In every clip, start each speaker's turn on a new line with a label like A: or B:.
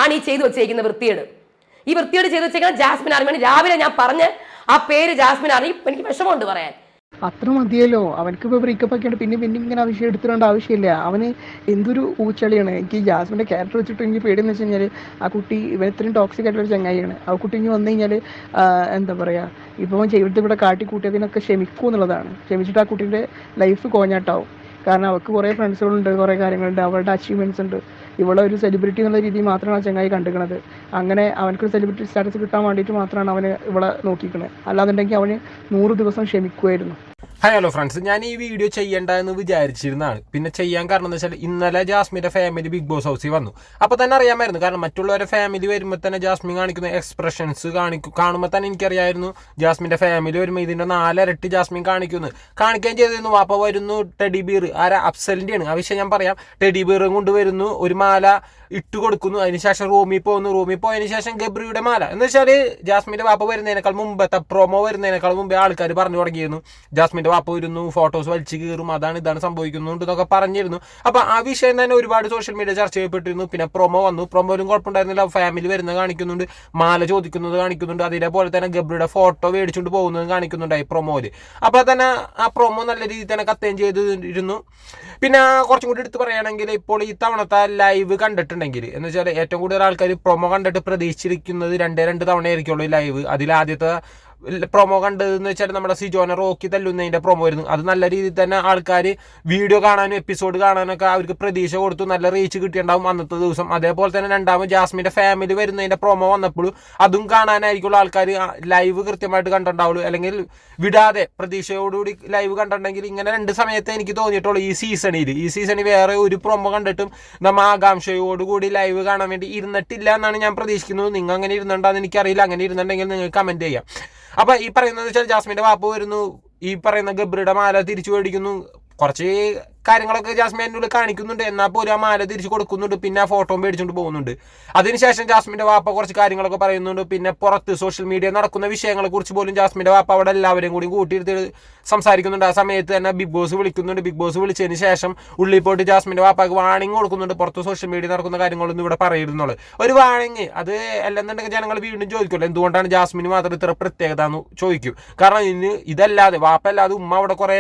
A: ആണ് ഈ ചെയ്തു വെച്ചേക്കുന്ന വൃത്തിയേട്. ഈ വൃത്തിയേട് ചെയ്തു വെച്ചേക്കുന്ന ജാസ്മിൻ അറിയാൻ രാവിലെ ഞാൻ പറഞ്ഞ് ആ പേര് ജാസ്മിൻ അറിയും. എനിക്ക് വിഷമമുണ്ട് പറയാൻ.
B: അത്ര മതിയല്ലോ. അവനക്കിപ്പോ ബ്രേക്കപ്പ് ഒക്കെ ഉണ്ട്, പിന്നെ ഇങ്ങനെ വിഷയം എടുത്തിടേണ്ട ആവശ്യമില്ല. അവന് എന്തൊരു ഊച്ചളിയാണ്. എനിക്ക് ജാസ്മിന്റെ ക്യാരക്ടർ വെച്ചിട്ട് എനിക്ക് പേടിയെന്ന് വെച്ച് കഴിഞ്ഞാൽ ആ കുട്ടി ഇവൻ ഇത്രയും ടോക്സിക് ആയിട്ടുള്ള ഒരു ചങ്ങായിയാണ്. ആ കുട്ടി ഇനി വന്നു കഴിഞ്ഞാൽ എന്താ പറയാ, ഇപ്പൊ ജീവിതത്തിൽ ഇവിടെ കാട്ടിക്കൂട്ടിയതിനൊക്കെ ക്ഷമിക്കൂ എന്നുള്ളതാണ്. ക്ഷമിച്ചിട്ട് ആ കുട്ടീൻ്റെ ലൈഫ് കോഞ്ഞാട്ടാവും. കാരണം അവർക്ക് കുറേ ഫ്രണ്ട്സുകളുണ്ട്, കുറേ കാര്യങ്ങളുണ്ട്, അവളുടെ അച്ചീവ്മെന്റ്സ് ഉണ്ട്. ഇവളെ ഒരു സെലിബ്രിറ്റി എന്നുള്ള രീതിയിൽ മാത്രമാണ് ആ ചങ്ങായി കണ്ടുക്കുന്നത്. അങ്ങനെ അവനക്കൊരു സെലിബ്രിറ്റി സ്റ്റാറ്റസ് കിട്ടാൻ വേണ്ടിയിട്ട് മാത്രമാണ് അവന് ഇവളെ നോക്കിക്കുന്നത്. അല്ലാന്നുണ്ടെങ്കിൽ അവന് 100 ദിവസം ക്ഷമിക്കുമായിരുന്നു.
C: ഹായ് ഹലോ ഫ്രണ്ട്സ്, ഞാൻ ഈ വീഡിയോ ചെയ്യേണ്ട എന്ന് വിചാരിച്ചിരുന്നതാണ്. പിന്നെ ചെയ്യാൻ കാരണം എന്താ വെച്ചാൽ ഇന്നലെ ജാസ്മിൻ്റെ ഫാമിലി ബിഗ് ബോസ് ഹൗസിൽ വന്നു. അപ്പോൾ തന്നെ അറിയാമായിരുന്നു. കാരണം മറ്റുള്ളവരുടെ ഫാമിലി വരുമ്പോൾ തന്നെ ജാസ്മിൻ കാണിക്കുന്ന എക്സ്പ്രഷൻസ് കാണുമ്പോൾ തന്നെ എനിക്കറിയാമായിരുന്നു ജാസ്മിൻ്റെ ഫാമിലി വരുമ്പോൾ ഇതിൻ്റെ 4 ഇരട്ടി ജാസ്മിൻ കാണിക്കുന്നു. കാണിക്കാൻ ചെയ്തിരുന്നു. വാപ്പ വരുന്നു, ടെഡി ബിയർ അഫ്സലിൻ്റെയാണ് ആ വിഷയം ഞാൻ പറയാം. ടെഡി ബിയറും കൊണ്ടുവരുന്നു, ഒരു മാല ഇട്ട് കൊടുക്കുന്നു. അതിനുശേഷം റൂമിൽ പോകുന്നു. റൂമിൽ പോയതിനു ശേഷം ഗബ്രിയുടെ മാല എന്ന് വെച്ചാൽ ജാസ്മിൻ്റെ വാപ്പ വരുന്നതിനേക്കാൾ മുമ്പത്തെ പ്രൊമോ വരുന്നതിനേക്കാൾ മുമ്പേ ആൾക്കാർ പറഞ്ഞു തുടങ്ങിയിരുന്നു ജാസ്മിൻ്റെ വാപ്പ വരുന്നു, ഫോട്ടോസ് വലിച്ചു കീറും, ഇതാണ് സംഭവിക്കുന്നുണ്ട് എന്നൊക്കെ പറഞ്ഞിരുന്നു. അപ്പോൾ ആ വിഷയം തന്നെ ഒരുപാട് സോഷ്യൽ മീഡിയ ചർച്ച ചെയ്യപ്പെട്ടിരുന്നു. പിന്നെ പ്രൊമോ വന്നു. പ്രൊമോയിലും കുഴപ്പമുണ്ടായിരുന്നില്ല. ഫാമിലി വരുന്നത് കാണിക്കുന്നുണ്ട്, മാല ചോദിക്കുന്നത് കാണിക്കുന്നുണ്ട്, അതേപോലെ തന്നെ ഗബ്രിയുടെ ഫോട്ടോ മേടിച്ചുകൊണ്ട് പോകുന്നത് കാണിക്കുന്നുണ്ടായി പ്രൊമോയിൽ. അപ്പോൾ തന്നെ ആ പ്രൊമോ നല്ല രീതിയിൽ തന്നെ കത്തേം ചെയ്തിരുന്നു. പിന്നെ കുറച്ചും കൂടി എടുത്ത് പറയുകയാണെങ്കിൽ ഇപ്പോൾ ഈ തവണത്തെ ലൈവ് കണ്ടിട്ടുണ്ടെങ്കിൽ എന്ന് വെച്ചാൽ ഏറ്റവും കൂടുതൽ ആൾക്കാർ പ്രൊമോ കണ്ടിട്ട് പ്രതീക്ഷിച്ചിരിക്കുന്നത് 2 തവണയായിരിക്കുള്ളൂ ലൈവ്. അതിൽ ആദ്യത്തെ പ്രൊമോ കണ്ടതെന്ന് വെച്ചാൽ നമ്മുടെ സിജോനെ റോക്കി തല്ലുന്നതിൻ്റെ പ്രൊമോ ആയിരുന്നു. അത് നല്ല രീതിയിൽ തന്നെ ആൾക്കാർ വീഡിയോ കാണാനും എപ്പിസോഡ് കാണാനൊക്കെ അവർക്ക് പ്രതീക്ഷ കൊടുത്തു. നല്ല റീച്ച് കിട്ടിയിട്ടുണ്ടാവും അന്നത്തെ ദിവസം. അതേപോലെ തന്നെ രണ്ടാമത് ജാസ്മിൻ്റെ ഫാമിലി വരുന്നതിൻ്റെ പ്രൊമോ വന്നപ്പോഴും അതും കാണാനായിരിക്കുള്ള ആൾക്കാർ ലൈവ് കൃത്യമായിട്ട് കണ്ടിട്ടുണ്ടാവുള്ളൂ. അല്ലെങ്കിൽ വിടാതെ പ്രതീക്ഷയോടുകൂടി ലൈവ് കണ്ടിട്ടുണ്ടെങ്കിൽ ഇങ്ങനെ 2 സമയത്ത് എനിക്ക് തോന്നിയിട്ടുള്ളൂ ഈ സീസണിൽ വേറെ ഒരു പ്രൊമോ കണ്ടിട്ടും നമ്മൾ ആകാംക്ഷയോടുകൂടി ലൈവ് കാണാൻ വേണ്ടി ഇരുന്നിട്ടില്ല എന്നാണ് ഞാൻ പ്രതീക്ഷിക്കുന്നത്. നിങ്ങൾ അങ്ങനെ ഇരുന്നുണ്ടോയെന്ന് എനിക്കറിയില്ല. അങ്ങനെ ഇരുന്നുണ്ടെങ്കിൽ നിങ്ങൾ കമൻറ്റ് ചെയ്യാം. അപ്പോൾ ഈ പറയുന്നത് വെച്ചാൽ ജാസ്മിൻ്റെ വാപ്പ വരുന്നു, ഈ പറയുന്ന ഗബ്രിയുടെ മാല തിരിച്ചു മേടിക്കുന്നു, കുറച്ച് കാര്യങ്ങളൊക്കെ ജാസ്മിൻ്റെ ഉള്ളിൽ കാണിക്കുന്നുണ്ട്. എന്നാൽ പോലും ആ മാല തിരിച്ചു കൊടുക്കുന്നുണ്ട്. പിന്നെ ആ ഫോട്ടോ മേടിച്ചുകൊണ്ട് പോകുന്നുണ്ട്. അതിനുശേഷം ജാസ്മിൻ്റെ വാപ്പ കുറച്ച് കാര്യങ്ങളൊക്കെ പറയുന്നുണ്ട്. പിന്നെ പുറത്ത് സോഷ്യൽ മീഡിയ നടക്കുന്ന വിഷയങ്ങളെ കുറിച്ച് പോലും ജാസ്മിൻ്റെ വാപ്പ അവിടെ എല്ലാവരെയും കൂടി കൂട്ടിയിരുത്തി സംസാരിക്കുന്നുണ്ട്. ആ സമയത്ത് തന്നെ ബിഗ് ബോസ് വിളിക്കുന്നുണ്ട്. ബിഗ് ബോസ് വിളിച്ചതിന് ശേഷം ഉള്ളിൽ പോയിട്ട് ജാസ്മിൻ്റെ വാപ്പാക്ക് വാണിംഗ് കൊടുക്കുന്നുണ്ട്. പുറത്ത് സോഷ്യൽ മീഡിയ നടക്കുന്ന കാര്യങ്ങളൊന്നും ഇവിടെ പറയുന്നുള്ളൂ. ഒരു വാണിംഗ് അത് അല്ലെന്നുണ്ടെങ്കിൽ ജനങ്ങൾ വീണ്ടും ചോദിക്കുമല്ലോ എന്തുകൊണ്ടാണ് ജാസ്മിന് മാത്രം ഇത്ര പ്രത്യേകത എന്ന് ചോദിക്കും. കാരണം ഇതല്ലാതെ വാപ്പ അല്ലാതെ ഉമ്മ അവിടെ കുറേ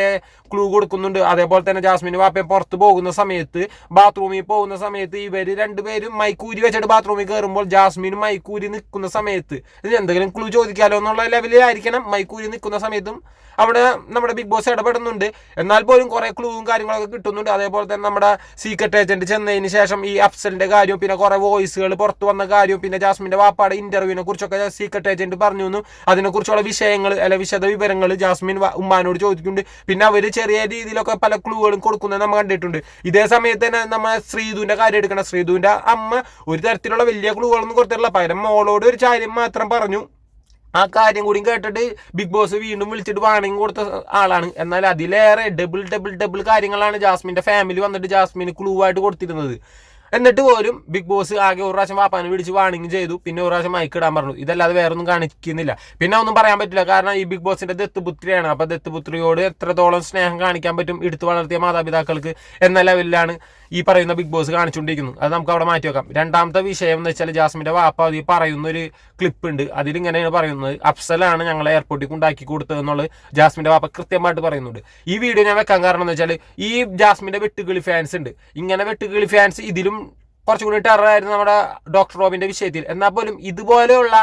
C: ക്ലൂ കൊടുക്കുന്നുണ്ട്. അതേപോലെ തന്നെ ജാസ്മിന് വാപ്പ പുറത്ത് പോകുന്ന സമയത്ത് ബാത്റൂമിൽ പോകുന്ന സമയത്ത് ഇവർ 2 പേരും മൈക്കൂരി വെച്ചിട്ട് ബാത്റൂമിൽ കയറുമ്പോൾ ജാസ്മിനും മൈക്കൂരി നിൽക്കുന്ന സമയത്ത് എന്തെങ്കിലും ക്ലൂ ചോദിക്കാലോ എന്നുള്ള ലെവലിലായിരിക്കണം. മൈക്കൂരി നിൽക്കുന്ന സമയത്തും അവിടെ നമ്മുടെ ബിഗ് ബോസ് ഇടപെടുന്നുണ്ട്. എന്നാൽ പോലും കുറേ ക്ലൂവും കാര്യങ്ങളൊക്കെ കിട്ടുന്നുണ്ട്. അതേപോലെ തന്നെ നമ്മുടെ സീക്രട്ട് ഏജന്റ് ചെന്നതിന് ശേഷം ഈ അഫ്സലിന്റെ കാര്യവും പിന്നെ കുറേ വോയിസുകൾ പുറത്തു വന്ന കാര്യവും പിന്നെ ജാസ്മിന്റെ വാപ്പാടെ ഇന്റർവ്യൂവിനെ കുറിച്ചൊക്കെ സീക്രട്ട് ഏജന്റ് പറഞ്ഞു എന്നും അതിനെക്കുറിച്ചുള്ള വിഷയങ്ങൾ അല്ലെ വിശദ വിവരങ്ങൾ ജാസ്മിൻ ഉമ്മാനോട് ചോദിക്കുന്നുണ്ട്. പിന്നെ അവർ ചെറിയ രീതിയിലൊക്കെ പല ക്ലൂകളും കൊടുക്കുന്നത് നമ്മൾ കണ്ടിട്ടുണ്ട്. ഇതേ സമയത്ത് തന്നെ നമ്മൾ ശ്രീധുവിന്റെ കാര്യം എടുക്കണം. ശ്രീധുവിന്റെ അമ്മ ഒരു തരത്തിലുള്ള വലിയ ക്ലൂകളൊന്നും കൊടുത്തിട്ടില്ല. പകരം മോളോട് ഒരു കാര്യം മാത്രം പറഞ്ഞു. ആ കാര്യം കൂടി കേട്ടിട്ട് ബിഗ് ബോസ് വീണ്ടും വിളിച്ചിട്ട് വാണിംഗ് കൊടുത്ത ആളാണ്. എന്നാൽ അതിലേറെ ഡബിൾ കാര്യങ്ങളാണ് ജാസ്മിൻ്റെ ഫാമിലി വന്നിട്ട് ജാസ്മിന് ക്ലൂ ആയിട്ട് കൊടുത്തിരുന്നത്. എന്നിട്ട് പോലും ബിഗ് ബോസ് ആകെ ഒരു പ്രാവശ്യം വാപ്പാനെ വിളിച്ച് വാണിംഗ് ചെയ്തു. പിന്നെ ഒരു പ്രാവശ്യം മൈക്ക് ഇടാൻ പറഞ്ഞു. ഇതല്ലാതെ വേറെ ഒന്നും കാണിക്കുന്നില്ല. പിന്നെ ഒന്നും പറയാൻ പറ്റില്ല. കാരണം ഈ ബിഗ് ബോസിന്റെ ദത്തുപുത്രിയാണ്. അപ്പോൾ ദത്തുപുത്രിയോട് എത്രത്തോളം സ്നേഹം കാണിക്കാൻ പറ്റും എടുത്തു വളർത്തിയ മാതാപിതാക്കൾക്ക് എന്ന ലെവലിലാണ് ഈ പറയുന്ന ബിഗ് ബോസ് കാണിച്ചുകൊണ്ടിരിക്കുന്നു. അത് നമുക്ക് അവിടെ മാറ്റി വെക്കാം. രണ്ടാമത്തെ വിഷയം എന്ന് വെച്ചാൽ ജാസ്മിൻ്റെ വാപ്പ അതിൽ പറയുന്നൊരു ക്ലിപ്പ് ഉണ്ട്. അതിലിങ്ങനെയാണ് പറയുന്നത്, അഫ്സലാണ് ഞങ്ങളെ എയർപോർട്ടിൽ കൊണ്ടാക്കി കൊടുത്തതെന്നുള്ളത് ജാസ്മിൻ്റെ വാപ്പ കൃത്യമായിട്ട് പറയുന്നുണ്ട്. ഈ വീഡിയോ ഞാൻ വെക്കാൻ കാരണം എന്ന് വെച്ചാൽ ഈ ജാസ്മിൻ്റെ വെട്ടുകിളി ഫാൻസ് ഉണ്ട്. ഇങ്ങനെ വെട്ടുകിളി ഫാൻസ് ഇതിലും കുറച്ചുകൂടി ടെററായിരുന്നു നമ്മുടെ ഡോക്ടർ റോബിൻ്റെ വിഷയത്തിൽ. എന്നാൽ പോലും ഇതുപോലെയുള്ള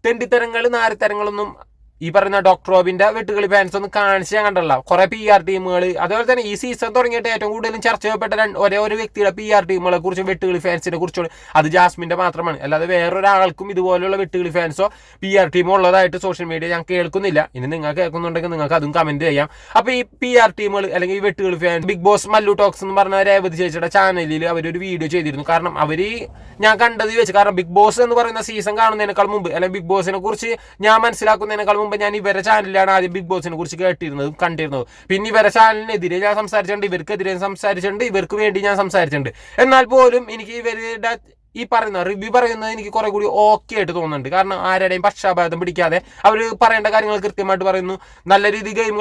C: തെണ്ടിത്തരങ്ങൾ നാരിത്തരങ്ങളൊന്നും ഈ പറയുന്ന ഡോക്ടർ റോബിന്റെ വെട്ടുകളി ഫാൻസ് ഒന്നും കാണിച്ച് ഞാൻ കണ്ടല്ല. കുറെ PR ടീമുകൾ അതേപോലെ തന്നെ ഈ സീസൺ തുടങ്ങിയിട്ട് ഏറ്റവും കൂടുതലും ചർച്ച ചെയ്യപ്പെട്ട ഒരേ ഒരു വ്യക്തിയുടെ PR ടീമുകളെ കുറിച്ചും വെട്ടുകളി ഫാൻസിനെ കുറിച്ചും അത് ജാസ്മിന്റെ മാത്രമാണ്. അല്ലാതെ വേറൊരാൾക്കും ഇതുപോലെയുള്ള വെട്ടുകളി ഫാൻസോ PR ടീമോ ഉള്ളതായിട്ട് സോഷ്യൽ മീഡിയ ഞാൻ കേൾക്കുന്നില്ല. ഇനി നിങ്ങൾ കേൾക്കുന്നുണ്ടെങ്കിൽ നിങ്ങൾക്ക് അതും കമന്റ് ചെയ്യാം. അപ്പൊ ഈ PR ടീമുകൾ അല്ലെങ്കിൽ ഈ വെട്ടുകളി fans Bigg Boss Mallu talks എന്ന് പറഞ്ഞ രേവതി ചേച്ചിയുടെ ചാനലിൽ അവരൊരു വീഡിയോ ചെയ്തിരുന്നു. കാരണം അവര് ഞാൻ കണ്ടത് വെച്ച് കാരണം ബിഗ് ബോസ് എന്ന് പറയുന്ന സീസൺ കാണുന്നതിനേക്കാൾ മുമ്പ് അല്ലെങ്കിൽ ബിഗ് ബോസിനെ കുറിച്ച് ഞാൻ മനസ്സിലാക്കുന്നതിനേക്കാൾ മുമ്പ് ഞാൻ ഇവരെ ചാനലിലാണ് ആദ്യം ബിഗ് ബോസിനെ കുറിച്ച് കേട്ടിരുന്നതും കണ്ടിരുന്നതും. പിന്നെ ഇവരെ ചാനലിനെതിരെ ഞാൻ സംസാരിച്ചിട്ടുണ്ട്, ഇവർക്കെതിരെ സംസാരിച്ചിട്ടുണ്ട്, ഇവർക്ക് വേണ്ടി ഞാൻ സംസാരിച്ചിട്ടുണ്ട്. എന്നാൽ പോലും എനിക്ക് ഇവരുടെ ഈ പറയുന്ന റിവ്യൂ പറയുന്നത് എനിക്ക് കുറെ കൂടി ഓക്കെ ആയിട്ട് തോന്നുന്നുണ്ട്. കാരണം ആരുടെയും പക്ഷാപാതം പിടിക്കാതെ അവർ പറയേണ്ട കാര്യങ്ങൾ കൃത്യമായിട്ട് പറയുന്നു. നല്ല രീതിയിൽ ഗെയിം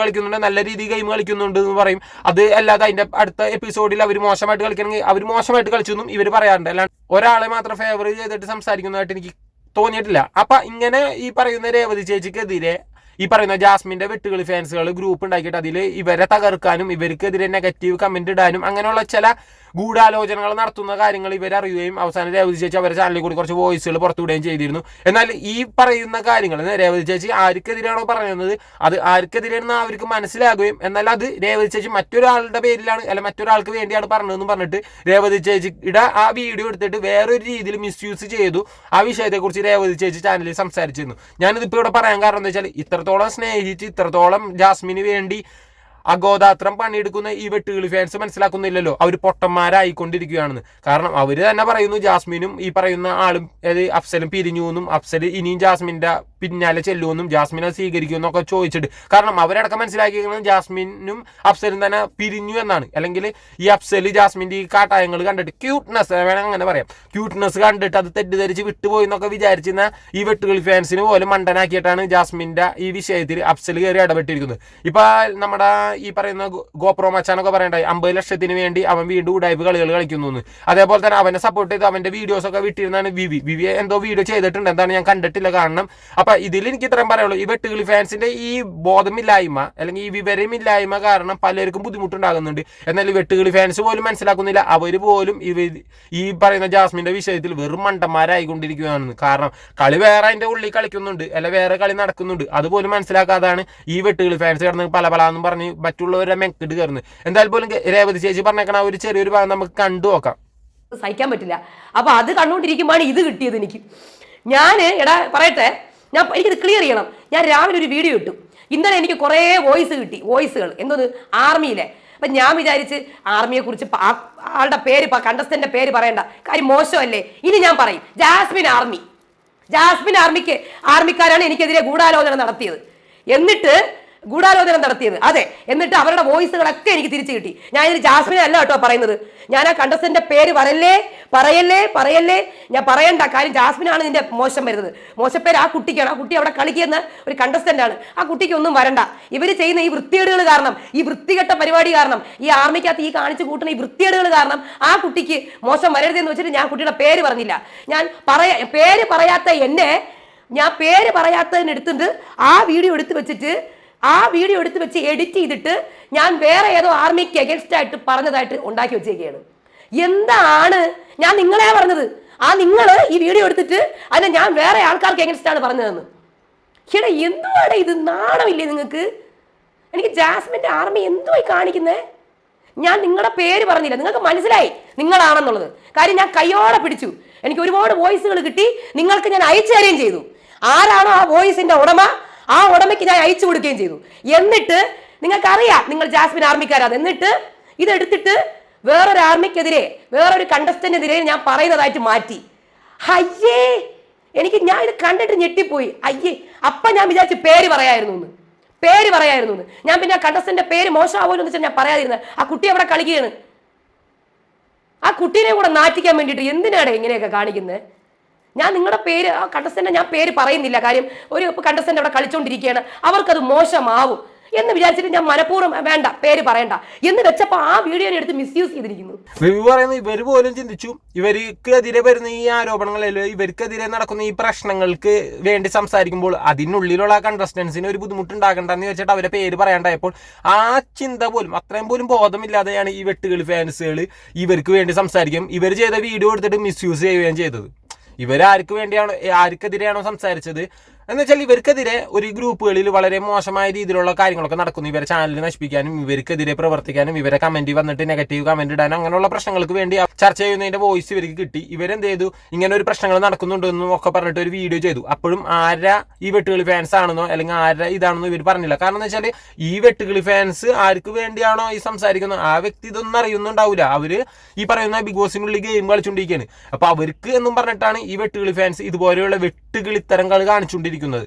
C: കളിക്കുന്നുണ്ട് എന്ന് പറയും. അത് അല്ലാതെ അതിന്റെ അടുത്ത എപ്പിസോഡിൽ അവർ മോശമായിട്ട് കളിക്കണമെങ്കിൽ അവർ മോശമായിട്ട് കളിച്ചെന്നും ഇവർ പറയാറുണ്ട്. അല്ലാണ്ട് ഒരാളെ മാത്രം ഫേവർ ചെയ്തിട്ട് സംസാരിക്കുന്നതായിട്ട് എനിക്ക് തോന്നിയിട്ടില്ല. അപ്പൊ ഇങ്ങനെ ഈ പറയുന്ന രേവതി ചേച്ചിക്കെതിരെ ഈ പറയുന്ന ജാസ്മിന്റെ വെട്ടുകളി ഫാൻസുകൾ ഗ്രൂപ്പ് ഉണ്ടാക്കിയിട്ട് അതിൽ ഇവരെ തകർക്കാനും ഇവർക്കെതിരെ നെഗറ്റീവ് കമന്റ് ഇടാനും അങ്ങനെയുള്ള ചില ഗൂഢാലോചനകൾ നടത്തുന്ന കാര്യങ്ങൾ ഇവരറിയുകയും അവസാനം രേവതി ചേച്ചി അവരുടെ ചാനലിൽ കൂടി കുറച്ച് വോയിസുകൾ പുറത്തുവിടുകയും ചെയ്തിരുന്നു. എന്നാൽ ഈ പറയുന്ന കാര്യങ്ങൾ രേവതി ചേച്ചി ആർക്കെതിരെയാണോ പറയുന്നത് അത് ആർക്കെതിരെയാണെന്ന് അവർക്ക് മനസ്സിലാകുകയും എന്നാൽ അത് രേവതി ചേച്ചി മറ്റൊരാളുടെ പേരിലാണ് അല്ല മറ്റൊരാൾക്ക് വേണ്ടിയാണ് പറഞ്ഞതെന്ന് പറഞ്ഞിട്ട് രേവതി ചേച്ചിയുടെ ആ വീഡിയോ എടുത്തിട്ട് വേറൊരു രീതിയിൽ മിസ്യൂസ് ചെയ്തു. ആ വിഷയത്തെക്കുറിച്ച് രേവതി ചേച്ചി ചാനലിൽ സംസാരിച്ചിരുന്നു. ഞാനിതിപ്പോൾ ഇവിടെ പറയാൻ കാരണം എന്താ വെച്ചാൽ ഇത്രത്തോളം സ്നേഹിച്ച് ഇത്രത്തോളം ജാസ്മിന് വേണ്ടി അഗോദാത്രം പണിയെടുക്കുന്ന ഈ വെട്ടുകിളി ഫാൻസ് മനസ്സിലാക്കുന്നില്ലല്ലോ അവർ പൊട്ടന്മാരായിക്കൊണ്ടിരിക്കുകയാണെന്ന്. കാരണം അവർ തന്നെ പറയുന്നു ജാസ്മിനും ഈ പറയുന്ന ആളും അഫ്സലും പിരിഞ്ഞു എന്നും അഫ്സൽ ഇനിയും ജാസ്മിന്റെ പിന്നാലെ ചെല്ലുമെന്നും ജാസ്മിനെ സ്വീകരിക്കുമെന്നൊക്കെ ചോദിച്ചിട്ട്. കാരണം അവരടക്കം മനസ്സിലാക്കിയിരിക്കുന്നത് ജാസ്മിനും അഫ്സലും തന്നെ പിരിഞ്ഞു എന്നാണ്. അല്ലെങ്കിൽ ഈ അഫ്സൽ ജാസ്മിന്റെ ഈ കാട്ടായങ്ങൾ കണ്ടിട്ട് ക്യൂട്ട്നെസ് വേണം അങ്ങനെ പറയാം, ക്യൂട്ട്നെസ് കണ്ടിട്ട് അത് തെറ്റിദ്ധരിച്ച് വിട്ടുപോയി എന്നൊക്കെ വിചാരിച്ചിരുന്ന ഈ വെട്ടുകിളി ഫാൻസിന് പോലും മണ്ടനാക്കിയിട്ടാണ് ജാസ്മിന്റെ ഈ വിഷയത്തിൽ അഫ്സൽ കയറി ഇടപെട്ടിരിക്കുന്നത്. ഇപ്പൊ നമ്മുടെ ഈ പറയുന്ന ഗോപ്രോ മച്ചാനൊക്കെ പറയണ്ടായി 50 ലക്ഷത്തിന് വേണ്ടി അവൻ വീണ്ടും ഉടായ്പ കളികൾ കളിക്കുന്നു. അതേപോലെ തന്നെ അവനെ സപ്പോർട്ട് ചെയ്ത് അവന്റെ വീഡിയോസ് ഒക്കെ വിട്ടിരുന്നാണ് വിവി എന്തോ വീഡിയോ ചെയ്തിട്ടുണ്ട്, എന്താണ് ഞാൻ കണ്ടിട്ടില്ല കാണണം. അപ്പൊ ഇതിൽ എനിക്ക് ഇത്രയും പറയുള്ളൂ, ഈ വെട്ടുകിളി ഫാൻസിന്റെ ഈ ബോധമില്ലായ്മ അല്ലെങ്കിൽ ഈ വിവരമില്ലായ്മ കാരണം പലർക്കും ബുദ്ധിമുട്ടുണ്ടാകുന്നുണ്ട്. എന്നാൽ ഈ വെട്ടുകിളി ഫാൻസ് പോലും മനസ്സിലാക്കുന്നില്ല, അവർ പോലും ഈ പറയുന്ന ജാസ്മിന്റെ വിഷയത്തിൽ വെറും മണ്ടന്മാരായിക്കൊണ്ടിരിക്കുകയാണെന്ന്. കാരണം കളി വേറെ അതിന്റെ ഉള്ളിൽ കളിക്കുന്നുണ്ട് അല്ല വേറെ കളി നടക്കുന്നുണ്ട്, അതുപോലും മനസ്സിലാക്കാതാണ് ഈ വെട്ടുകിളി ഫാൻസ് കിടന്ന് പലപലാന്നും പറഞ്ഞ് മറ്റുള്ളവരെ മെക്കിട്ട് കയറുന്നത്. എന്തായാലും പോലും രേവതി ചേച്ചി പറഞ്ഞേക്കണ ഒരു ചെറിയൊരു ഭാഗം നമുക്ക് കണ്ടു നോക്കാം.
A: സഹിക്കാൻ പറ്റില്ല. അപ്പൊ അത് കണ്ടുകൊണ്ടിരിക്കുമ്പോഴാണ് ഇത് കിട്ടിയത് എനിക്ക്. ഞാൻ പറയട്ടെ, എനിക്കിത് ക്ലിയർ ചെയ്യണം. ഞാൻ രാവിലെ ഒരു വീഡിയോ ഇട്ടു, ഇന്നലെ എനിക്ക് കുറേ വോയിസുകൾ എന്തോന്ന് ആർമിയിലെ. അപ്പൊ ഞാൻ വിചാരിച്ച് ആർമിയെ കുറിച്ച് ആളുടെ പേര് കണ്ടസ്റ്റന്റെ പേര് പറയണ്ട കാര്യം മോശമല്ലേ. ഇനി ഞാൻ പറയും ജാസ്മിൻ ആർമിക്ക് ആർമിക്കാരാണ് എനിക്കെതിരെ ഗൂഢാലോചന നടത്തിയത്. അതെ, എന്നിട്ട് അവരുടെ വോയിസുകളൊക്കെ എനിക്ക് തിരിച്ചു കിട്ടി. ഞാൻ ഇതിന് ജാസ്മിനെ അല്ല കേട്ടോ പറയുന്നത്, ഞാൻ ആ കണ്ടസ്റ്റന്റെ പേര് പറയല്ലേ ഞാൻ പറയണ്ട കാര്യം ജാസ്മിനാണ് ഇതിന്റെ മോശം വരുന്നത്. മോശപ്പേര് ആ കുട്ടിക്കാണ്. ആ കുട്ടി അവിടെ കളിക്കുന്ന ഒരു കണ്ടസ്റ്റന്റ് ആണ്. ആ കുട്ടിക്ക് ഒന്നും വരണ്ട. ഇവര് ചെയ്യുന്ന ഈ വൃത്തികേടുകൾ കാരണം, ഈ വൃത്തികെട്ട പരിപാടി കാരണം, ഈ ആർമിക്കകത്ത് ഈ കാണിച്ചു കൂട്ടുന്ന ഈ വൃത്തികേടുകൾ കാരണം ആ കുട്ടിക്ക് മോശം വരരുതെന്ന് വെച്ചിട്ട് ഞാൻ കുട്ടിയുടെ പേര് പറഞ്ഞില്ല. ഞാൻ പേര് പറയാത്തതിനെടുത്തിട്ട് ആ വീഡിയോ എടുത്ത് വെച്ച് എഡിറ്റ് ചെയ്തിട്ട് ഞാൻ വേറെ ഏതോ ആർമിക്ക് അഗേൻസ്റ്റ് ആയിട്ട് പറഞ്ഞതായിട്ട് ഉണ്ടാക്കി വെച്ചേക്കുകയാണ്. എന്താണ് ഞാൻ നിങ്ങളെ പറഞ്ഞത്? നിങ്ങൾ ഈ വീഡിയോ എടുത്തിട്ട് അതിനെ ഞാൻ വേറെ ആൾക്കാർക്ക് അഗേൻസ്റ്റ് ആണ് പറഞ്ഞതെന്ന്. എന്തുവാടെ ഇത്? നാണമില്ലേ നിങ്ങൾക്ക്? എനിക്ക് ജാസ്മിന്റെ ആർമി എന്തുവായി കാണിക്കുന്നേ? ഞാൻ നിങ്ങളുടെ പേര് പറഞ്ഞില്ല, നിങ്ങൾക്ക് മനസ്സിലായി നിങ്ങളാണെന്നുള്ളത്. കാര്യം ഞാൻ കയ്യോടെ പിടിച്ചു. എനിക്ക് ഒരുപാട് വോയിസുകൾ കിട്ടി, നിങ്ങൾക്ക് ഞാൻ അയച്ചു തരുകയും ചെയ്തു. ആരാണോ ആ വോയിസിന്റെ ഉടമ ആ ഉടമയ്ക്ക് ഞാൻ അയച്ചു കൊടുക്കുകയും ചെയ്തു. എന്നിട്ട് നിങ്ങൾക്കറിയാം നിങ്ങൾ ജാസ്മിൻ ആർമിക്കാരാണ്. എന്നിട്ട് ഇതെടുത്തിട്ട് വേറൊരു ആർമിക്കെതിരെ വേറൊരു കണ്ടസ്റ്റന്റിനെതിരെ ഞാൻ പറയുന്നതായിട്ട് മാറ്റി. ഞാൻ ഇത് കണ്ടിട്ട് ഞെട്ടിപ്പോയി. അപ്പൊ ഞാൻ വിചാരിച്ചു പേര് പറയായിരുന്നു. ഞാൻ പിന്നെ ആ കണ്ടസ്റ്റന്റെ പേര് മോശമാവുമല്ലോ എന്ന് വെച്ചാൽ ഞാൻ പറയാതിരുന്നത്. ആ കുട്ടി അവിടെ കളിക്കുകയാണ്. ആ കുട്ടീനെ കൂടെ നാറ്റിക്കാൻ വേണ്ടിയിട്ട് എന്തിനാണ് ഇങ്ങനെയൊക്കെ കാണിക്കുന്നത്? ഞാൻ നിങ്ങളുടെ പേര് ആ കണ്ടസ്റ്റന്റ് ഞാൻ പേര് പറയുന്നില്ല, കാര്യം ഒരു കണ്ടസ്റ്റന്റ് അവിടെ കളിച്ചോണ്ടിരിക്കുകയാണ്, അവർക്കത് മോശമാവും എന്ന് വിചാരിച്ചിട്ട് ഞാൻ മനഃപൂർവ്വം വേണ്ട പേര് പറയണ്ട എന്ന് വെച്ചപ്പോ ആ വീഡിയോ എടുത്ത് മിസ്യൂസ് ചെയ്തിരിക്കുന്നു.
C: ഇവർ പോലും ചിന്തിച്ചു ഇവർക്കെതിരെ വരുന്ന ഈ ആരോപണങ്ങളല്ലോ, ഇവർക്കെതിരെ നടക്കുന്ന ഈ പ്രശ്നങ്ങൾക്ക് വേണ്ടി സംസാരിക്കുമ്പോൾ അതിനുള്ളിലുള്ള കണ്ടസ്റ്റൻസിന് ഒരു ബുദ്ധിമുട്ടുണ്ടാകണ്ടെന്ന് വെച്ചിട്ട് അവരെ പേര് പറയാണ്ടായപ്പോൾ ആ ചിന്ത പോലും അത്രയും പോലും ബോധമില്ലാതെയാണ് ഈ വെട്ടുകിളി ഫാൻസുകൾ ഇവർക്ക് വേണ്ടി സംസാരിക്കുകയും ഇവർ ചെയ്ത വീഡിയോ എടുത്തിട്ട് മിസ്യൂസ് ചെയ്യുകയും ചെയ്തത്. ആർക്കെതിരെയാണോ സംസാരിച്ചത് എന്ന് വെച്ചാൽ ഇവർക്കെതിരെ ഒരു ഗ്രൂപ്പുകളിൽ വളരെ മോശമായ രീതിയിലുള്ള കാര്യങ്ങളൊക്കെ നടക്കുന്നു. ഇവരെ ചാനൽ നശിപ്പിക്കാനും ഇവർക്കെതിരെ പ്രവർത്തിക്കാനും ഇവരെ കമന്റ് വന്നിട്ട് നെഗറ്റീവ് കമന്റ് ഇടാനും അങ്ങനെയുള്ള പ്രശ്നങ്ങൾക്ക് വേണ്ടി ചർച്ച ചെയ്യുന്നതിന്റെ വോയിസ് ഇവർക്ക് കിട്ടി. ഇവരെന്ത് ചെയ്തു, ഇങ്ങനെ ഒരു പ്രശ്നങ്ങൾ നടക്കുന്നുണ്ടെന്നും ഒക്കെ പറഞ്ഞിട്ട് ഒരു വീഡിയോ ചെയ്തു. അപ്പോഴും ആരാ ഈ വെട്ടുകിളി ഫാൻസ് ആണെന്നോ അല്ലെങ്കിൽ ആരാ ഇതാണെന്നോ ഇവർ പറഞ്ഞില്ല. കാരണം എന്ന് വെച്ചാൽ ഈ വെട്ടുകിളി ഫാൻസ് ആർക്ക് വേണ്ടിയാണോ ഈ സംസാരിക്കുന്നത് ആ വ്യക്തി ഇതൊന്നും അറിയുന്നുണ്ടാവില്ല. അവര് ഈ പറയുന്ന ബിഗ് ബോസിനുള്ളിൽ ഗെയിം കളിച്ചുകൊണ്ടിരിക്കുകയാണ്. അപ്പൊ അവർക്ക് എന്നും പറഞ്ഞിട്ടാണ് ഈ വെട്ടുകിളി ഫാൻസ് ഇതുപോലെയുള്ള വെട്ടുകിളിത്തരങ്ങൾ കാണിച്ചുകൊണ്ടിരിക്കുന്നത്.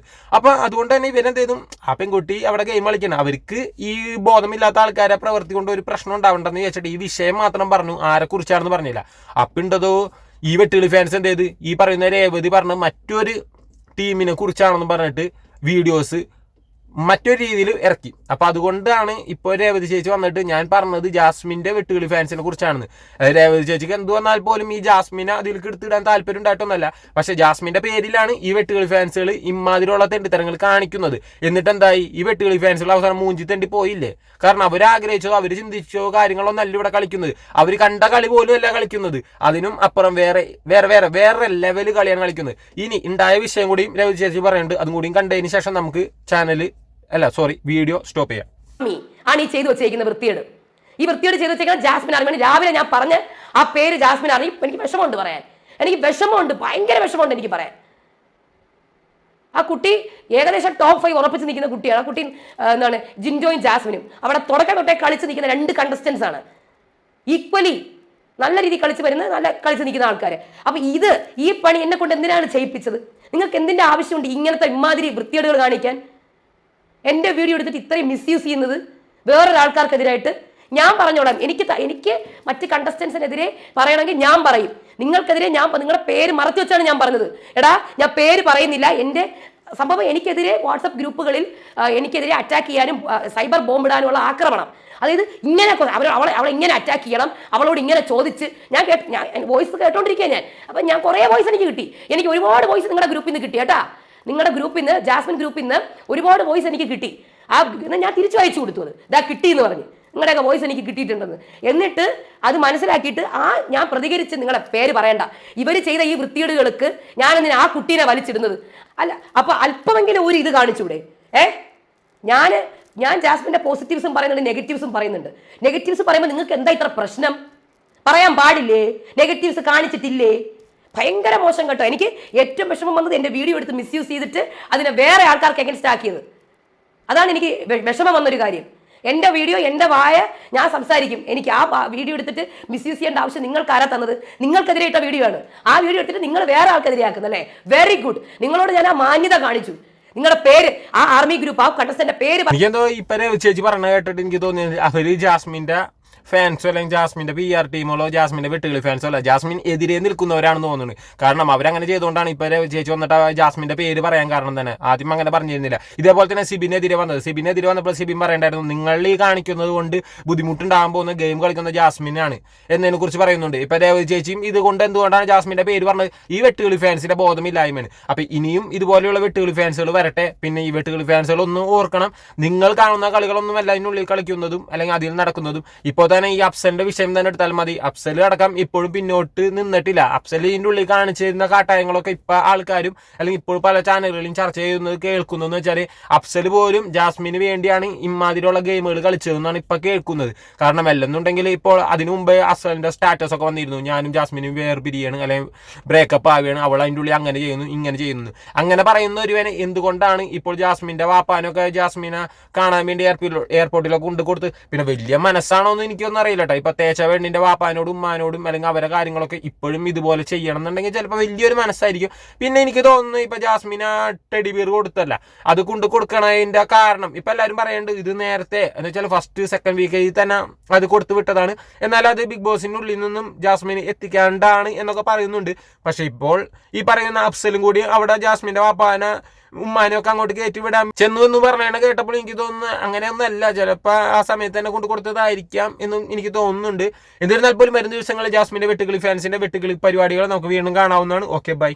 C: അപ്പൊ അതുകൊണ്ട് തന്നെ ഇവരെന്ത് ചെയ്തു, ആ പെൺകുട്ടി അവിടെ ഗെയിം കളിക്കണം, അവർക്ക് ഈ ബോധമില്ലാത്ത ആൾക്കാരെ പ്രവർത്തി കൊണ്ട് ഒരു പ്രശ്നം ഉണ്ടാവണ്ടെന്ന് വെച്ചിട്ട് ഈ വിഷയം മാത്രം പറഞ്ഞു, ആരെ കുറിച്ചാണെന്ന് പറഞ്ഞില്ല. അപ്പിണ്ടതോ ഈ വെട്ടുകളി ഫാൻസ് എന്ത് ചെയ്ത് ഈ പറയുന്ന രേവതി പറഞ്ഞ മറ്റൊരു ടീമിനെ കുറിച്ചാണെന്ന് പറഞ്ഞിട്ട് വീഡിയോസ് മറ്റൊരു രീതിയിൽ ഇറക്കി. അപ്പൊ അതുകൊണ്ടാണ് ഇപ്പോൾ രേവതി ചേച്ചി വന്നിട്ട് ഞാൻ പറഞ്ഞത് ജാസ്മിന്റെ വെട്ടുകളി ഫാൻസിനെ കുറിച്ചാണെന്ന്. രേവതി ചേച്ചിക്ക് എന്ത് വന്നാൽ പോലും ഈ ജാസ്മിനെ അതിലേക്ക് എടുത്തിടാൻ താല്പര്യം ഉണ്ടായിട്ടൊന്നല്ല. പക്ഷെ ജാസ്മിന്റെ പേരിലാണ് ഈ വെട്ടുകളി ഫാൻസുകൾ ഇമാതിരിയുള്ള തെണ്ടിത്തരങ്ങൾ കാണിക്കുന്നത്. എന്നിട്ട് എന്തായി, ഈ വെട്ടുകളി ഫാൻസുകൾ അവസാനം മൂഞ്ചി തെണ്ടി പോയില്ലേ? കാരണം അവർ ആഗ്രഹിച്ചോ അവർ ചിന്തിച്ചോ കാര്യങ്ങളൊന്നും അല്ല ഇവിടെ കളിക്കുന്നത്. അവർ കണ്ട കളി പോലും അല്ല കളിക്കുന്നത്. അതിനും അപ്പുറം വേറെ വേറെ വേറെ വേറെ ലെവൽ കളിയാണ് കളിക്കുന്നത്. ഇനി ഉണ്ടായ വിഷയം കൂടിയും രേവതി ചേച്ചി പറയുന്നുണ്ട്. അതും കൂടിയും കണ്ടതിന് ശേഷം നമുക്ക് വീഡിയോ സ്റ്റോപ്പ് ചെയ്യാം.
A: ആണ് ഈ ചെയ്തു വെച്ചേക്കുന്ന വൃത്തിയേട്. ഈ വൃത്തിയോട് ചെയ്തു വെച്ചേക്കുന്ന ജാസ്മിൻ അറിയാൻ രാവിലെ ഞാൻ പറഞ്ഞ ആ പേര് ജാസ്മിൻ അറിയും. എനിക്ക് വിഷമമുണ്ട് പറയാൻ, എനിക്ക് വിഷമമുണ്ട്, ഭയങ്കര വിഷമമുണ്ട് എനിക്ക് പറയാൻ. ആ കുട്ടി ഏകദേശം ടോപ്പ് 5 ഉറപ്പിച്ച് നിൽക്കുന്ന കുട്ടിയാണ്. ആ കുട്ടി എന്താണ് ജിൻജോയും ജാസ്മിനും അവിടെ തുടക്കം തൊട്ടേ കളിച്ച് നിൽക്കുന്ന 2 കണ്ടസ്റ്റൻസ് ആണ്. ഈക്വലി നല്ല രീതിയിൽ കളിച്ച് വരുന്ന നല്ല കളിച്ച് നിൽക്കുന്ന ആൾക്കാർ. അപ്പൊ ഈ പണി എന്നെ കൊണ്ട് എന്തിനാണ് ചെയ്യിപ്പിച്ചത്? നിങ്ങൾക്ക് എന്തിന്റെ ആവശ്യമുണ്ട് ഇങ്ങനത്തെ ഇമാതിരി വൃത്തിയേടുകൾ കാണിക്കാൻ? എൻ്റെ വീഡിയോ എടുത്തിട്ട് ഇത്രയും മിസ്യൂസ് ചെയ്യുന്നത് വേറൊരാൾക്കാർക്കെതിരായിട്ട് ഞാൻ പറഞ്ഞോളാം. എനിക്ക് മറ്റ് കണ്ടസ്റ്റൻസിനെതിരെ പറയണമെങ്കിൽ ഞാൻ പറയും. നിങ്ങൾക്കെതിരെ നിങ്ങളുടെ പേര് മറച്ചു വെച്ചാണ് ഞാൻ പറഞ്ഞത്. എടാ ഞാൻ പേര് പറയുന്നില്ല. എൻ്റെ സംഭവം എനിക്കെതിരെ വാട്സപ്പ് ഗ്രൂപ്പുകളിൽ എനിക്കെതിരെ അറ്റാക്ക് ചെയ്യാനും സൈബർ ബോംബിടാനുമുള്ള ആക്രമണം, അതായത് ഇങ്ങനെ അവളെ ഇങ്ങനെ അറ്റാക്ക് ചെയ്യണം, അവളോട് ഇങ്ങനെ ചോദിച്ച് ഞാൻ വോയിസ് കേട്ടോണ്ടിരിക്കുക ഞാൻ. അപ്പം ഞാൻ കുറേ വോയിസ് എനിക്ക് കിട്ടി. എനിക്ക് ഒരുപാട് വോയിസ് നിങ്ങളുടെ ഗ്രൂപ്പിൽ നിന്ന് കിട്ടി കേട്ടാ. നിങ്ങളുടെ ഗ്രൂപ്പിൽ നിന്ന്, ജാസ്മിൻ ഗ്രൂപ്പിൽ നിന്ന് ഒരുപാട് വോയിസ് എനിക്ക് കിട്ടി. ഞാൻ തിരിച്ചു അയച്ചു കൊടുത്തു. ഇതാ കിട്ടി എന്ന് പറഞ്ഞ് നിങ്ങളുടെയൊക്കെ വോയിസ് എനിക്ക് കിട്ടിയിട്ടുണ്ടെന്ന്. എന്നിട്ട് അത് മനസ്സിലാക്കിയിട്ട് ഞാൻ പ്രതികരിച്ച് നിങ്ങളുടെ പേര് പറയണ്ട. ഇവർ ചെയ്ത ഈ വൃത്തികേടുകൾക്ക് ഞാനെന്തിനാ ആ കുട്ടീനെ വലിച്ചിടുന്നത്? അല്ല, അപ്പൊ അല്പമെങ്കിലും ഒരു ഇത് കാണിച്ചൂടെ? ഞാൻ ജാസ്മിന്റെ പോസിറ്റീവ്സും പറയുന്നുണ്ട്, നെഗറ്റീവ്സും പറയുന്നുണ്ട്. നെഗറ്റീവ്സ് പറയുമ്പോൾ നിങ്ങൾക്ക് എന്താ ഇത്ര പ്രശ്നം? പറയാൻ പാടില്ലേ? നെഗറ്റീവ്സ് കാണിച്ചിട്ടില്ലേ? ഭയങ്കര മോശം കേട്ടോ. എനിക്ക് ഏറ്റവും വിഷമം വന്നത് എൻ്റെ വീഡിയോ എടുത്ത് മിസ്യൂസ് ചെയ്തിട്ട് അതിനെ വേറെ ആൾക്കാർക്ക് എഗൻസ്റ്റ് ആക്കിയത്. അതാണ് എനിക്ക് വിഷമം വന്നൊരു കാര്യം. എൻ്റെ വീഡിയോ, എൻ്റെ വായ, ഞാൻ സംസാരിക്കും. എനിക്ക് ആ വീഡിയോ എടുത്തിട്ട് മിസ്യൂസ് ചെയ്യേണ്ട ആവശ്യം നിങ്ങൾക്ക് ആരാ തന്നത്? നിങ്ങൾക്കെതിരെ വീഡിയോ ആണ്. ആ വീഡിയോ എടുത്തിട്ട് നിങ്ങൾ വേറെ ആൾക്കെതിരെ ആക്കുന്നല്ലേ? Very good. നിങ്ങളോട് ഞാൻ ആ മാന്യത കാണിച്ചു. നിങ്ങളുടെ പേര്, ആ ആർമി ഗ്രൂപ്പ്, ആ കണ്ടസ്റ്റന്റെ പേര്
C: എനിക്കെന്തോ ഇപ്പൊ ചേച്ചി പറഞ്ഞ കേട്ടിട്ട് എനിക്ക് തോന്നിയത് അവര് ജാസ്മിന്റെ ഫാൻസോ അല്ലെങ്കിൽ ജാസ്മിന്റെ PR ടീമോ ജാസ്മിന്റെ വെട്ടുകളി ഫാൻസോ അല്ല, ജാസ്മിൻ എതിരെ നിൽക്കുന്നവരാണെന്ന് തോന്നുന്നത്. കാരണം അവരങ്ങനെ ചെയ്തുകൊണ്ടാണ് ഇപ്പൊ ചേച്ചി വന്നിട്ട് ജാസ്മിന്റെ പേര് പറയാൻ കാരണം തന്നെ. ആദ്യം അങ്ങനെ പറഞ്ഞിരുന്നില്ല. ഇതേപോലെ തന്നെ സിബിനെതിരെ വന്നത്. സിബിനെതിരെ വന്നപ്പോൾ സിബിൻ പറയണ്ടായിരുന്നു നിങ്ങൾ ഈ കാണിക്കുന്നത് കൊണ്ട് ബുദ്ധിമുട്ടുണ്ടാകാൻ പോകുന്ന ഗെയിം കളിക്കുന്ന ജാസ്മിനാണ് എന്നതിനെ കുറിച്ച് പറയുന്നുണ്ട്. ഇപ്പൊ രേവതി ചേച്ചിയും ഇതുകൊണ്ട് എന്തുകൊണ്ടാണ് ജാസ്മിന്റെ പേര് പറഞ്ഞത്? ഈ വെട്ടുകളി ഫാൻസിന്റെ ബോധമില്ലായ്മയാണ്. അപ്പൊ ഇനിയും ഇതുപോലെയുള്ള വെട്ടുകളി ഫാൻസുകൾ വരട്ടെ. പിന്നെ ഈ വെട്ടുകളി ഫാൻസുകൾ ഒന്ന് ഓർക്കണം, നിങ്ങൾ കാണുന്ന കളികളൊന്നും അല്ല അതിനുള്ളിൽ കളിക്കുന്നതും അല്ലെങ്കിൽ അതിൽ നടക്കുന്നതും. ഇപ്പോൾ തന്നെ ഈ അഫ്സലിന്റെ വിഷയം തന്നെ എടുത്താൽ മതി. അഫ്സൽ അടക്കം ഇപ്പോഴും പിന്നോട്ട് നിന്നിട്ടില്ല. അഫ്സലിന്റെ ഉള്ളിൽ കാണിച്ചിരുന്ന കാട്ടായങ്ങളൊക്കെ ഇപ്പൊ ആൾക്കാരും അല്ലെങ്കിൽ ഇപ്പോൾ പല ചാനലുകളിലും ചർച്ച ചെയ്യുന്നത് കേൾക്കുന്നതെന്ന് വെച്ചാൽ അഫ്സൽ പോലും ജാസ്മിന് വേണ്ടിയാണ് ഇമാതിരിയുള്ള ഗെയിമുകൾ കളിച്ചതെന്നാണ് ഇപ്പൊ കേൾക്കുന്നത്. കാരണം അല്ലെന്നുണ്ടെങ്കിൽ ഇപ്പോൾ അതിനു മുമ്പേ അഫ്സലിന്റെ സ്റ്റാറ്റസ് ഒക്കെ വന്നിരുന്നു, ഞാനും ജാസ്മിനും വേർപിരിയാണ് അല്ലെങ്കിൽ ബ്രേക്കപ്പ് ആവുകയാണ്, അവൾ അതിൻ്റെ ഉള്ളിൽ അങ്ങനെ ചെയ്യുന്നു ഇങ്ങനെ ചെയ്യുന്നു. അങ്ങനെ പറയുന്ന ഒരുവനെ എന്തുകൊണ്ടാണ് ഇപ്പോൾ ജാസ്മിന്റെ വാപ്പാനൊക്കെ ജാസ്മിനെ കാണാൻ വേണ്ടി എയർപോർട്ടിലൊക്കെ കൊണ്ടുകൊടുത്ത്? പിന്നെ വലിയ മനസ്സാണോ എന്ന് എനിക്കൊന്നും അറിയില്ല കേട്ടോ. ഇപ്പൊ തേച്ചവേണിന്റെ വാപ്പാനോടും ഉമ്മാനോടും അല്ലെങ്കിൽ അവരെ കാര്യങ്ങളൊക്കെ ഇപ്പോഴും ഇതുപോലെ ചെയ്യണം എന്നുണ്ടെങ്കിൽ ചിലപ്പോൾ വലിയൊരു മനസ്സായിരിക്കും. പിന്നെ എനിക്ക് തോന്നുന്നു ഇപ്പൊ ജാസ്മിന് ടെഡി ബിയർ കൊടുത്തല്ല, അത് കൊണ്ട് കൊടുക്കണതിന്റെ കാരണം ഇപ്പൊ എല്ലാവരും പറയുന്നുണ്ട് ഇത് നേരത്തെ എന്ന് വെച്ചാൽ ഫസ്റ്റ് സെക്കൻഡ് വീക്കിൽ തന്നെ അത് കൊടുത്തു വിട്ടതാണ്, എന്നാൽ അത് ബിഗ് ബോസിന്റെ ഉള്ളിൽ നിന്നും ജാസ്മിന് എത്തിക്കാണ്ടാണ് എന്നൊക്കെ പറയുന്നുണ്ട്. പക്ഷെ ഇപ്പോൾ ഈ പറയുന്ന അഫ്സലും കൂടി അവിടെ ജാസ്മിന്റെ വാപ്പാനെ ഉമ്മാനെയൊക്കെ അങ്ങോട്ട് കയറ്റി വിടാൻ ചെന്നു എന്ന് പറഞ്ഞാണ് കേട്ടപ്പോൾ എനിക്ക് തോന്നുന്നു അങ്ങനെയൊന്നും അല്ല, ചിലപ്പോൾ ആ സമയത്ത് തന്നെ കൊണ്ട് കൊടുത്തതായിരിക്കാം എന്നും എനിക്ക് തോന്നുന്നുണ്ട്. എന്നിരുന്നാൽ പോലും വരുന്ന ദിവസങ്ങളിൽ ജാസ്മിന്റെ വെട്ടുകളി ഫാൻസിന്റെ വെട്ടുകളി പരിപാടികൾ നമുക്ക് വീണ്ടും കാണാവുന്നതാണ്. Okay, by.